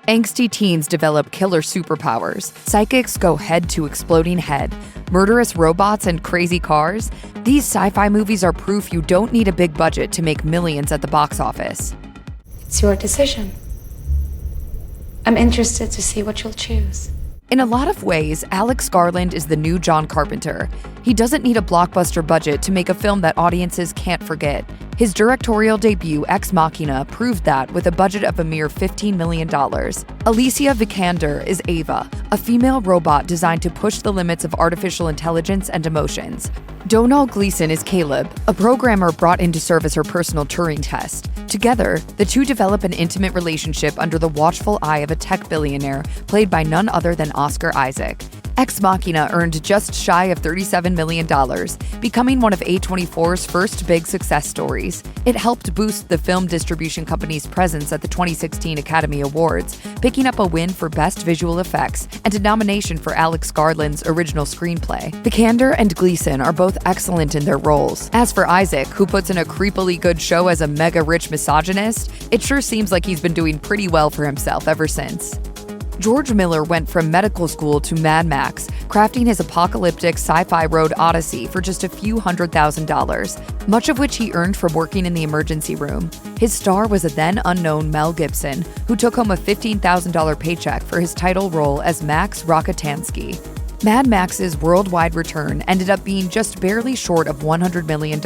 Angsty teens develop killer superpowers, psychics go head to exploding head, murderous robots and crazy cars. These sci-fi movies are proof you don't need a big budget to make millions at the box office. It's your decision. I'm interested to see what you'll choose. In a lot of ways, Alex Garland is the new John Carpenter. He doesn't need a blockbuster budget to make a film that audiences can't forget. His directorial debut, Ex Machina, proved that with a budget of a mere $15 million. Alicia Vikander is Ava, a female robot designed to push the limits of artificial intelligence and emotions. Domhnall Gleeson is Caleb, a programmer brought in to serve as her personal Turing test. Together, the two develop an intimate relationship under the watchful eye of a tech billionaire played by none other than Oscar Isaac. Ex Machina earned just shy of $37 million, becoming one of A24's first big success stories. It helped boost the film distribution company's presence at the 2016 Academy Awards, picking up a win for Best Visual Effects and a nomination for Alex Garland's original screenplay. Vikander and Gleeson are both excellent in their roles. As for Isaac, who puts in a creepily good show as a mega-rich misogynist, it sure seems like he's been doing pretty well for himself ever since. George Miller went from medical school to Mad Max, crafting his apocalyptic sci-fi road odyssey for just a few $100,000, much of which he earned from working in the emergency room. His star was a then unknown Mel Gibson, who took home a $15,000 paycheck for his title role as Max Rokitansky. Mad Max's worldwide return ended up being just barely short of $100 million,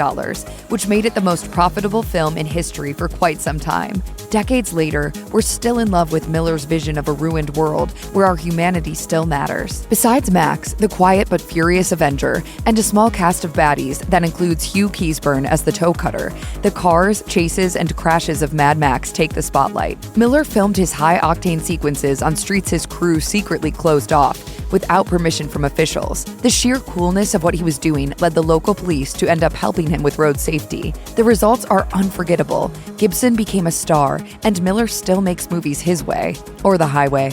which made it the most profitable film in history for quite some time. Decades later, we're still in love with Miller's vision of a ruined world where our humanity still matters. Besides Max, the quiet but furious Avenger, and a small cast of baddies that includes Hugh Keays-Byrne as the toe cutter, the cars, chases, and crashes of Mad Max take the spotlight. Miller filmed his high-octane sequences on streets his crew secretly closed off, without permission from officials. The sheer coolness of what he was doing led the local police to end up helping him with road safety. The results are unforgettable. Gibson became a star, and Miller still makes movies his way, or the highway.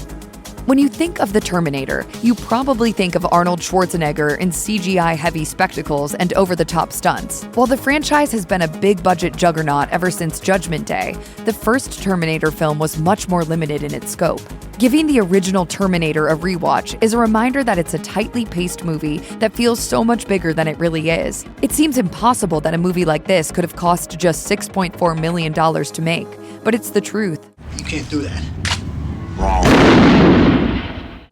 When you think of the Terminator, you probably think of Arnold Schwarzenegger in CGI-heavy spectacles and over-the-top stunts. While the franchise has been a big-budget juggernaut ever since Judgment Day, the first Terminator film was much more limited in its scope. Giving the original Terminator a rewatch is a reminder that it's a tightly paced movie that feels so much bigger than it really is. It seems impossible that a movie like this could have cost just $6.4 million to make, but it's the truth. You can't do that. Wrong.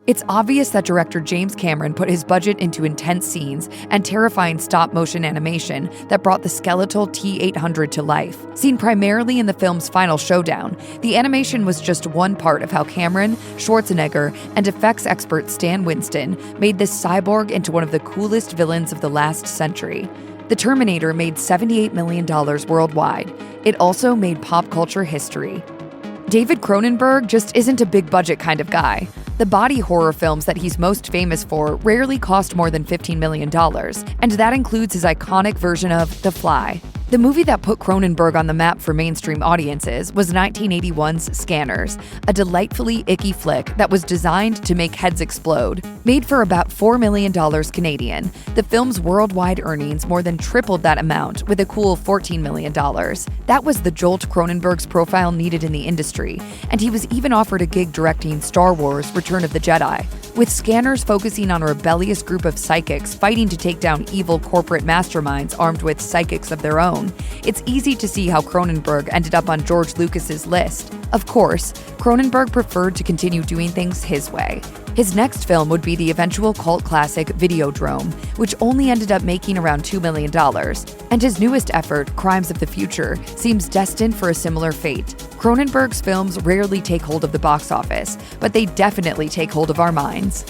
It's obvious that director James Cameron put his budget into intense scenes and terrifying stop-motion animation that brought the skeletal T-800 to life. Seen primarily in the film's final showdown, the animation was just one part of how Cameron, Schwarzenegger, and effects expert Stan Winston made this cyborg into one of the coolest villains of the last century. The Terminator made $78 million worldwide. It also made pop culture history. David Cronenberg just isn't a big-budget kind of guy. The body horror films that he's most famous for rarely cost more than $15 million, and that includes his iconic version of The Fly. The movie that put Cronenberg on the map for mainstream audiences was 1981's Scanners, a delightfully icky flick that was designed to make heads explode. Made for about $4 million Canadian, the film's worldwide earnings more than tripled that amount with a cool $14 million. That was the jolt Cronenberg's profile needed in the industry, and he was even offered a gig directing Star Wars: Return of the Jedi. With Scanners focusing on a rebellious group of psychics fighting to take down evil corporate masterminds armed with psychics of their own, it's easy to see how Cronenberg ended up on George Lucas's list. Of course, Cronenberg preferred to continue doing things his way. His next film would be the eventual cult classic Videodrome, which only ended up making around $2 million. And his newest effort, Crimes of the Future, seems destined for a similar fate. Cronenberg's films rarely take hold of the box office, but they definitely take hold of our minds.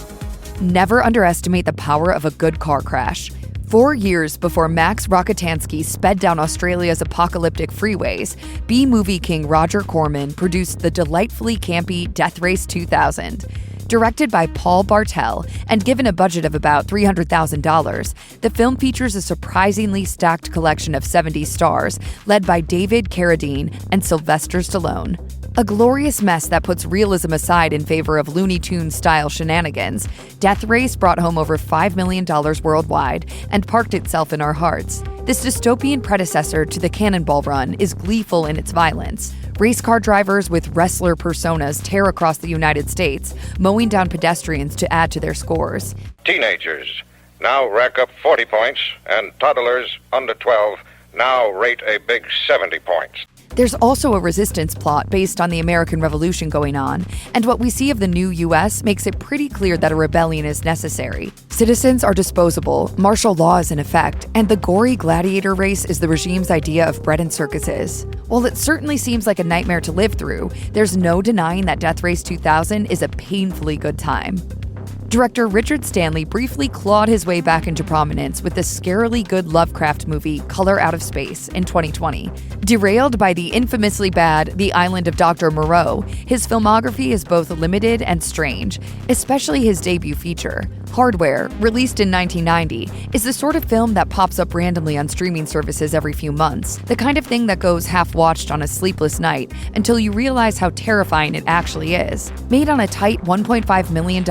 Never underestimate the power of a good car crash. 4 years before Max Rokitansky sped down Australia's apocalyptic freeways, B-movie king Roger Corman produced the delightfully campy Death Race 2000. Directed by Paul Bartel and given a budget of about $300,000, the film features a surprisingly stacked collection of 70 stars led by David Carradine and Sylvester Stallone. A glorious mess that puts realism aside in favor of Looney Tunes-style shenanigans, Death Race brought home over $5 million worldwide and parked itself in our hearts. This dystopian predecessor to the Cannonball Run is gleeful in its violence. Race car drivers with wrestler personas tear across the United States, mowing down pedestrians to add to their scores. Teenagers now rack up 40 points, and toddlers under 12 now rate a big 70 points. There's also a resistance plot based on the American Revolution going on, and what we see of the new U.S. makes it pretty clear that a rebellion is necessary. Citizens are disposable, martial law is in effect, and the gory gladiator race is the regime's idea of bread and circuses. While it certainly seems like a nightmare to live through, there's no denying that Death Race 2000 is a painfully good time. Director Richard Stanley briefly clawed his way back into prominence with the scarily good Lovecraft movie Color Out of Space in 2020. Derailed by the infamously bad The Island of Dr. Moreau, his filmography is both limited and strange, especially his debut feature. Hardware, released in 1990, is the sort of film that pops up randomly on streaming services every few months, the kind of thing that goes half-watched on a sleepless night until you realize how terrifying it actually is. Made on a tight $1.5 million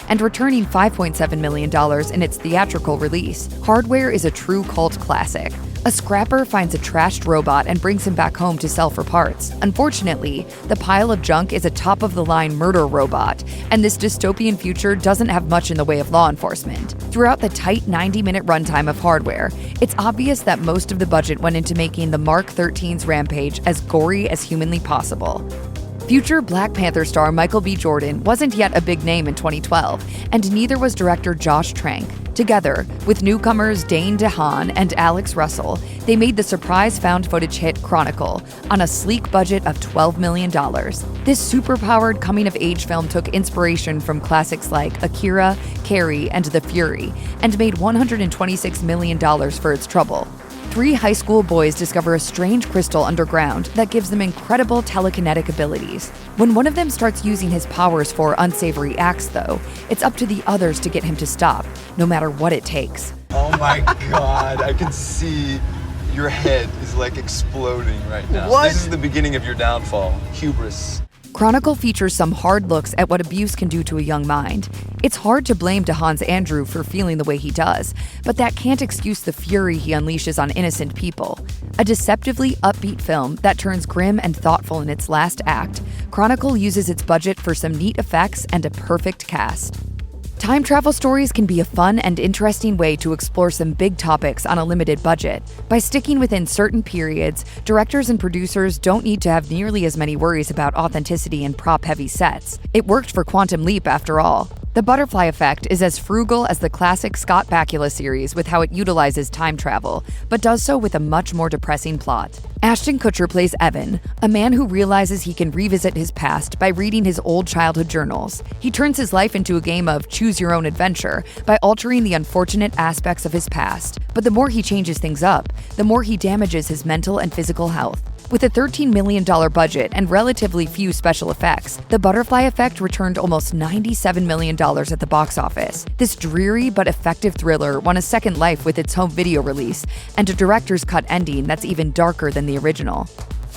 and returning $5.7 million in its theatrical release, Hardware is a true cult classic. A scrapper finds a trashed robot and brings him back home to sell for parts. Unfortunately, the pile of junk is a top-of-the-line murder robot, and this dystopian future doesn't have much in the way of law enforcement. Throughout the tight 90-minute runtime of Hardware, it's obvious that most of the budget went into making the Mark 13's rampage as gory as humanly possible. Future Black Panther star Michael B. Jordan wasn't yet a big name in 2012, and neither was director Josh Trank. Together, with newcomers Dane DeHaan and Alex Russell, they made the surprise found-footage hit Chronicle on a sleek budget of $12 million. This superpowered coming-of-age film took inspiration from classics like Akira, Carrie, and The Fury, and made $126 million for its trouble. 3 high school boys discover a strange crystal underground that gives them incredible telekinetic abilities. When one of them starts using his powers for unsavory acts, though, it's up to the others to get him to stop, no matter what it takes. Oh my god, I can see your head is like exploding right now. What? This is the beginning of your downfall. Hubris. Chronicle features some hard looks at what abuse can do to a young mind. It's hard to blame DeHaan's Andrew for feeling the way he does, but that can't excuse the fury he unleashes on innocent people. A deceptively upbeat film that turns grim and thoughtful in its last act, Chronicle uses its budget for some neat effects and a perfect cast. Time travel stories can be a fun and interesting way to explore some big topics on a limited budget. By sticking within certain periods, directors and producers don't need to have nearly as many worries about authenticity and prop-heavy sets. It worked for Quantum Leap after all. The Butterfly Effect is as frugal as the classic Scott Bakula series with how it utilizes time travel, but does so with a much more depressing plot. Ashton Kutcher plays Evan, a man who realizes he can revisit his past by reading his old childhood journals. He turns his life into a game of choose-your-own-adventure by altering the unfortunate aspects of his past. But the more he changes things up, the more he damages his mental and physical health. With a $13 million budget and relatively few special effects, The Butterfly Effect returned almost $97 million at the box office. This dreary but effective thriller won a second life with its home video release, and a director's cut ending that's even darker than the original.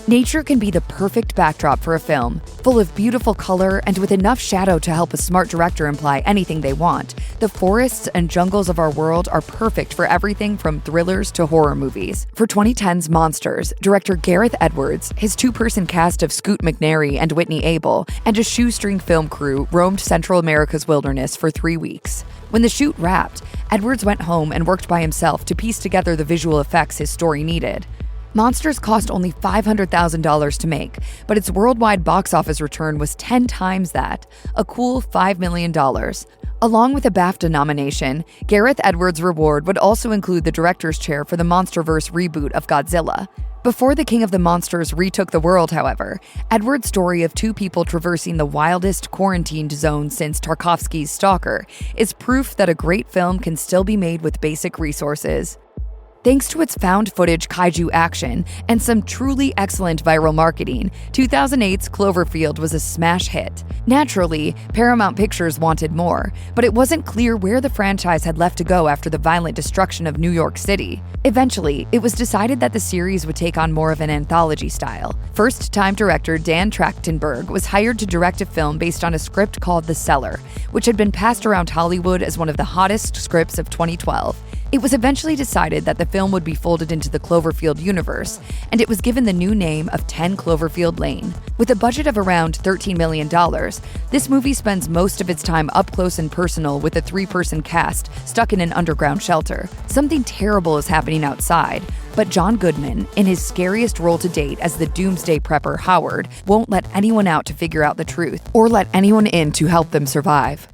Nature can be the perfect backdrop for a film, full of beautiful color and with enough shadow to help a smart director imply anything they want. The forests and jungles of our world are perfect for everything from thrillers to horror movies. For 2010's Monsters, director Gareth Edwards, his 2-person cast of Scoot McNairy and Whitney Abel, and a shoestring film crew roamed Central America's wilderness for 3 weeks. When the shoot wrapped, Edwards went home and worked by himself to piece together the visual effects his story needed. Monsters cost only $500,000 to make, but its worldwide box office return was 10 times that, a cool $5 million. Along with a BAFTA nomination, Gareth Edwards' reward would also include the director's chair for the MonsterVerse reboot of Godzilla. Before the King of the Monsters retook the world, however, Edwards' story of 2 people traversing the wildest quarantined zone since Tarkovsky's Stalker is proof that a great film can still be made with basic resources. Thanks to its found footage kaiju action and some truly excellent viral marketing, 2008's Cloverfield was a smash hit. Naturally, Paramount Pictures wanted more, but it wasn't clear where the franchise had left to go after the violent destruction of New York City. Eventually, it was decided that the series would take on more of an anthology style. First-time director Dan Trachtenberg was hired to direct a film based on a script called The Cellar, which had been passed around Hollywood as one of the hottest scripts of 2012. It was eventually decided that the film would be folded into the Cloverfield universe, and it was given the new name of 10 Cloverfield Lane. With a budget of around $13 million, this movie spends most of its time up close and personal with a three-person cast stuck in an underground shelter. Something terrible is happening outside, but John Goodman, in his scariest role to date as the doomsday prepper Howard, won't let anyone out to figure out the truth, or let anyone in to help them survive.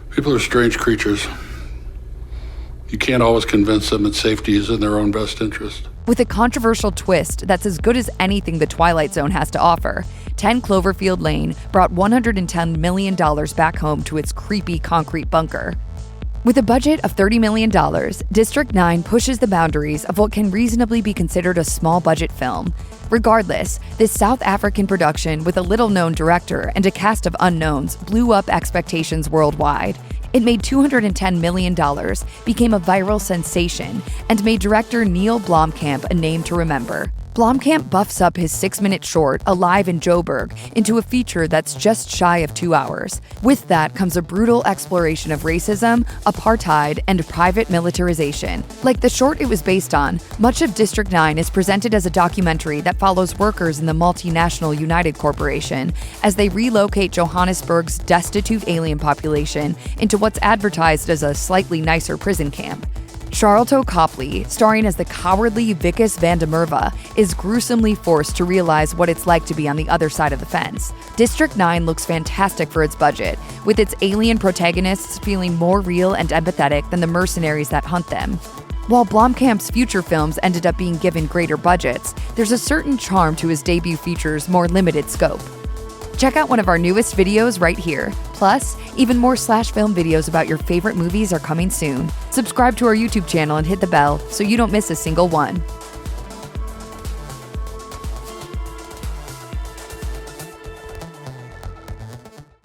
People are strange creatures. You can't always convince them that safety is in their own best interest. With a controversial twist that's as good as anything the Twilight Zone has to offer, 10 Cloverfield Lane brought $110 million back home to its creepy concrete bunker. With a budget of $30 million, District 9 pushes the boundaries of what can reasonably be considered a small-budget film. Regardless, this South African production with a little-known director and a cast of unknowns blew up expectations worldwide. It made $210 million, became a viral sensation, and made director Neil Blomkamp a name to remember. Blomkamp buffs up his 6-minute short, Alive in Joburg, into a feature that's just shy of 2 hours. With that comes a brutal exploration of racism, apartheid, and private militarization. Like the short it was based on, much of District 9 is presented as a documentary that follows workers in the multinational United Corporation as they relocate Johannesburg's destitute alien population into what's advertised as a slightly nicer prison camp. Charlton Copley, starring as the cowardly Vickis van der Merwe, is gruesomely forced to realize what it's like to be on the other side of the fence. District 9 looks fantastic for its budget, with its alien protagonists feeling more real and empathetic than the mercenaries that hunt them. While Blomkamp's future films ended up being given greater budgets, there's a certain charm to his debut feature's more limited scope. Check out one of our newest videos right here. Plus, even more SlashFilm videos about your favorite movies are coming soon. Subscribe to our YouTube channel and hit the bell so you don't miss a single one.